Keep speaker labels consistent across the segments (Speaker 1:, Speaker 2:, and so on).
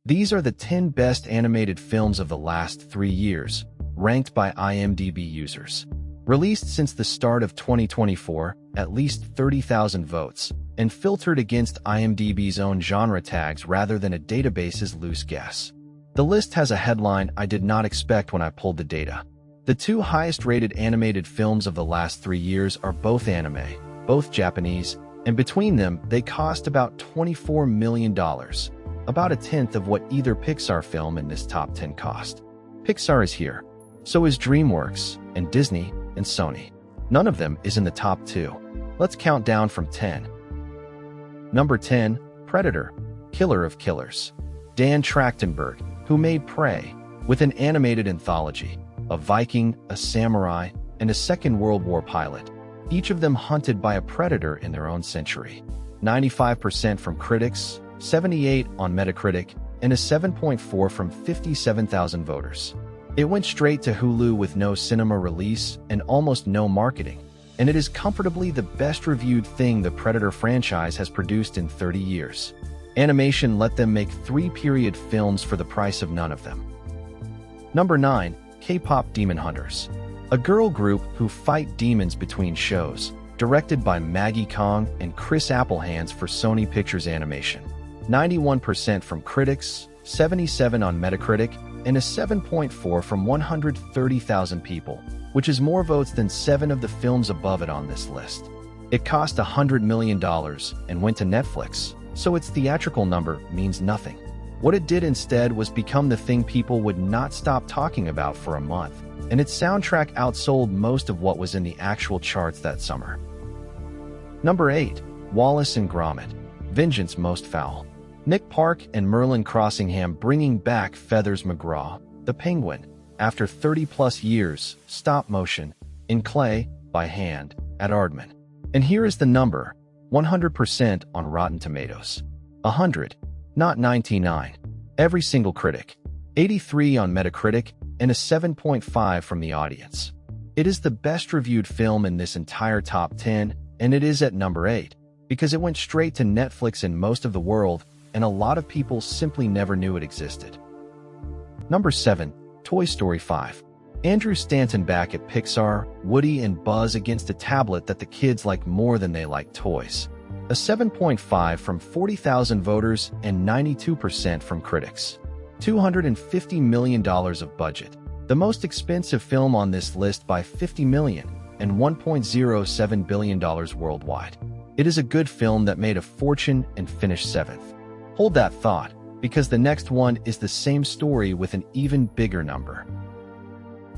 Speaker 1: These are the 10 best animated films of the last 3 years, ranked by IMDb users. Released since the start of 2024, at least 30,000 votes, and filtered against IMDb's own genre tags rather than a database's loose guess. The list has a headline I did not expect when I pulled the data. The 2 highest-rated animated films of the last 3 years are both anime, both Japanese, and between them, they cost about $24 million, about a tenth of what either Pixar film in this top 10 cost. Pixar is here. So is DreamWorks, and Disney, and Sony. None of them is in the top 2. Let's count down from 10. Number 10, Predator, Killer of Killers. Dan Trachtenberg, who made Prey, with an animated anthology, a Viking, a samurai, and a Second World War pilot, each of them hunted by a predator in their own century. 95% from critics, 78 on Metacritic, and a 7.4 from 57,000 voters. It went straight to Hulu with no cinema release and almost no marketing, and it is comfortably the best-reviewed thing the Predator franchise has produced in 30 years. Animation let them make 3 period films for the price of none of them. Number 9, KPop Demon Hunters. A girl group who fight demons between shows, directed by Maggie Kong and Chris Applehands for Sony Pictures Animation. 91% from critics, 77 on Metacritic, and a 7.4 from 130,000 people, which is more votes than 7 of the films above it on this list. It cost $100 million and went to Netflix, so its theatrical number means nothing. What it did instead was become the thing people would not stop talking about for a month, and its soundtrack outsold most of what was in the actual charts that summer. Number 8, Wallace and Gromit, Vengeance Most Fowl. Nick Park and Merlin Crossingham bringing back Feathers McGraw, the penguin, after 30-plus years, stop motion, in clay, by hand, at Aardman. And here is the number, 100% on Rotten Tomatoes. 100, not 99. Every single critic. 83 on Metacritic, and a 7.5 from the audience. It is the best-reviewed film in this entire top 10, and it is at number 8, because it went straight to Netflix in most of the world, and a lot of people simply never knew it existed. Number 7, Toy Story 5. Andrew Stanton back at Pixar, Woody and Buzz against a tablet that the kids like more than they like toys. A 7.5 from 40,000 voters and 92% from critics. $250 million of budget. The most expensive film on this list by $50 million and $1.07 billion worldwide. It is a good film that made a fortune and finished 7th. Hold that thought, because the next one is the same story with an even bigger number.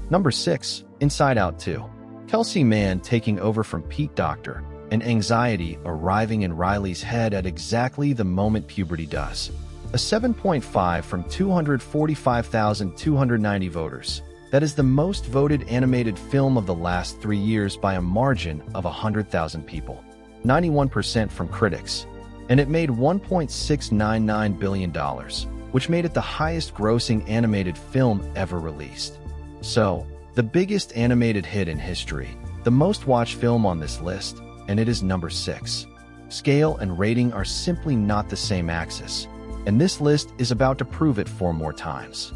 Speaker 1: Number 6, Inside Out 2. Kelsey Mann taking over from Pete Docter, and anxiety arriving in Riley's head at exactly the moment puberty does. A 7.5 from 245,290 voters. That is the most voted animated film of the last 3 years by a margin of 100,000 people. 91% from critics. And it made $1.699 billion, which made it the highest-grossing animated film ever released. So, the biggest animated hit in history, the most-watched film on this list, and it is number 6. Scale and rating are simply not the same axis, and this list is about to prove it 4 more times.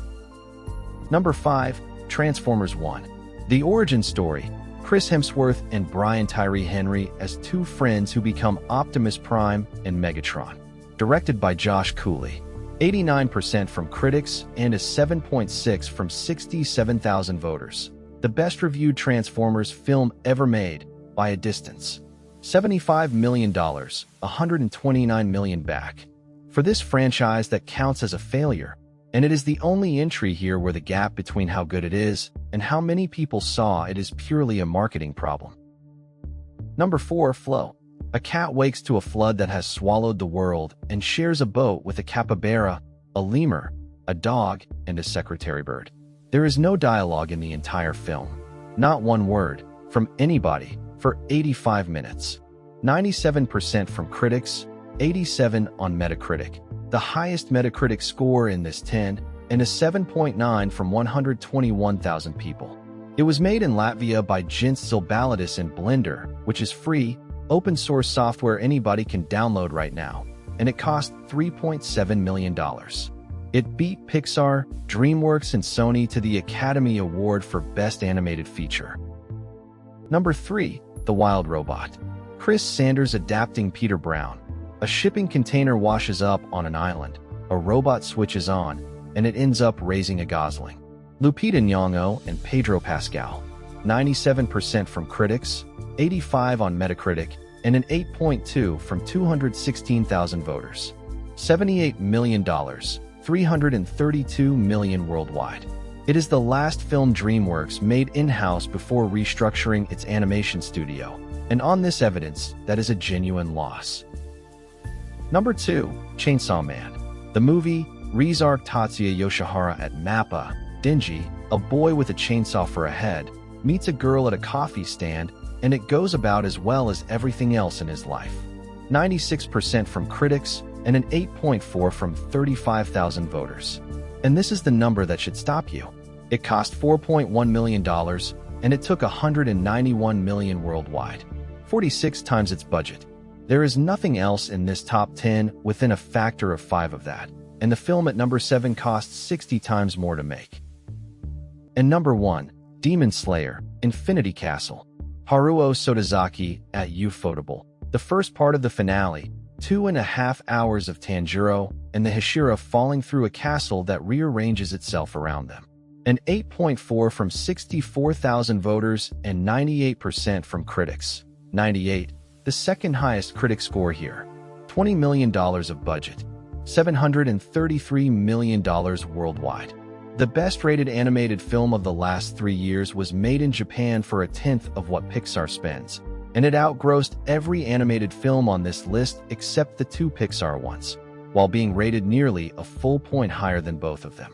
Speaker 1: Number 5, Transformers 1. The origin story, Chris Hemsworth and Brian Tyree Henry as 2 friends who become Optimus Prime and Megatron. Directed by Josh Cooley. 89% from critics and a 7.6 from 67,000 voters. The best-reviewed Transformers film ever made, by a distance. $75 million, $129 million back. For this franchise that counts as a failure, and it is the only entry here where the gap between how good it is and how many people saw it is purely a marketing problem. Number 4, Flow. A cat wakes to a flood that has swallowed the world and shares a boat with a capybara, a lemur, a dog, and a secretary bird. There is no dialogue in the entire film. Not one word, from anybody, for 85 minutes. 97% from critics, 87 on Metacritic. The highest Metacritic score in this 10, and a 7.9 from 121,000 people. It was made in Latvia by Jens Zilbalidis in Blender, which is free, open-source software anybody can download right now, and it cost $3.7 million. It beat Pixar, DreamWorks, and Sony to the Academy Award for Best Animated Feature. Number 3. The Wild Robot. Chris Sanders adapting Peter Brown. A shipping container washes up on an island. A robot switches on, and it ends up raising a gosling. Lupita Nyong'o and Pedro Pascal. 97% from critics, 85 on Metacritic, and an 8.2 from 216,000 voters. $78 million, 332 million worldwide. It is the last film DreamWorks made in-house before restructuring its animation studio, and on this evidence, that is a genuine loss. Number 2. Chainsaw Man. The movie, Reze Tatsuya Yoshihara at Mappa, Dingy, a boy with a chainsaw for a head, meets a girl at a coffee stand, and it goes about as well as everything else in his life. 96% from critics, and an 8.4 from 35,000 voters. And this is the number that should stop you. It cost $4.1 million, and it took $191 million worldwide, 46 times its budget. There is nothing else in this top 10 within a factor of 5 of that, and the film at number 7 costs 60 times more to make. And number 1, Demon Slayer, Infinity Castle. Haruo Sotozaki at Ufotable. The first part of the finale, 2.5 hours of Tanjiro and the Hashira falling through a castle that rearranges itself around them. An 8.4 from 64,000 voters and 98% from critics. 98, the second highest critic score here. $20 million of budget. $733 million worldwide. The best-rated animated film of the last 3 years was made in Japan for 1/10 of what Pixar spends, and it outgrossed every animated film on this list except the 2 Pixar ones, while being rated nearly a full point higher than both of them.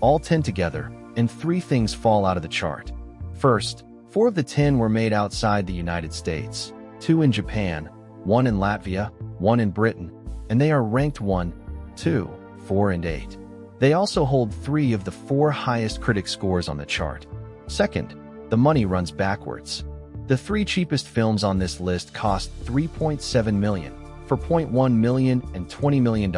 Speaker 1: All 10 together, and 3 things fall out of the chart. First, 4 of the 10 were made outside the United States, 2 in Japan, 1 in Latvia, 1 in Britain, and they are ranked 1, 2, 4, and 8. They also hold 3 of the 4 highest critic scores on the chart. Second, the money runs backwards. The 3 cheapest films on this list cost $3.7 million, for $0.1 million and $20 million,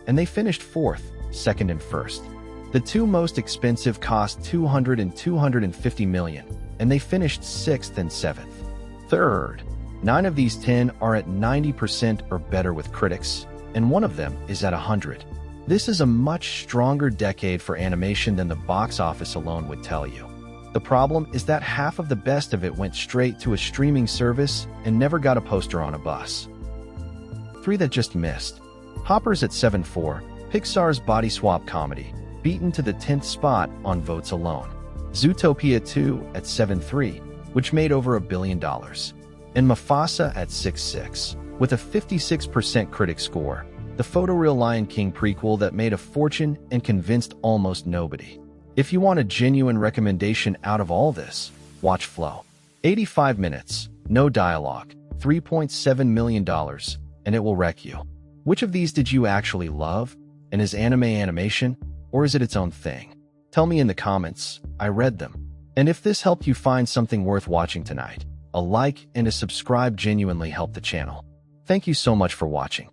Speaker 1: and they finished 4th, 2nd, and 1st. The 2 most expensive cost $200 and $250 million, and they finished 6th and 7th. Third, 9 of these 10 are at 90% or better with critics, and 1 of them is at 100. This is a much stronger decade for animation than the box office alone would tell you. The problem is that half of the best of it went straight to a streaming service and never got a poster on a bus. 3 that just missed. Hoppers at 7.4, Pixar's body swap comedy, beaten to the 10th spot on votes alone. Zootopia 2 at 7.3, which made over $1 billion. And Mufasa at 6.6, with a 56% critic score. The photoreal Lion King prequel that made a fortune and convinced almost nobody. If you want a genuine recommendation out of all this, watch Flow. 85 minutes, no dialogue, $3.7 million, and it will wreck you. Which of these did you actually love? And is anime animation, or is it its own thing? Tell me in the comments, I read them. And if this helped you find something worth watching tonight, a like and a subscribe genuinely help the channel. Thank you so much for watching.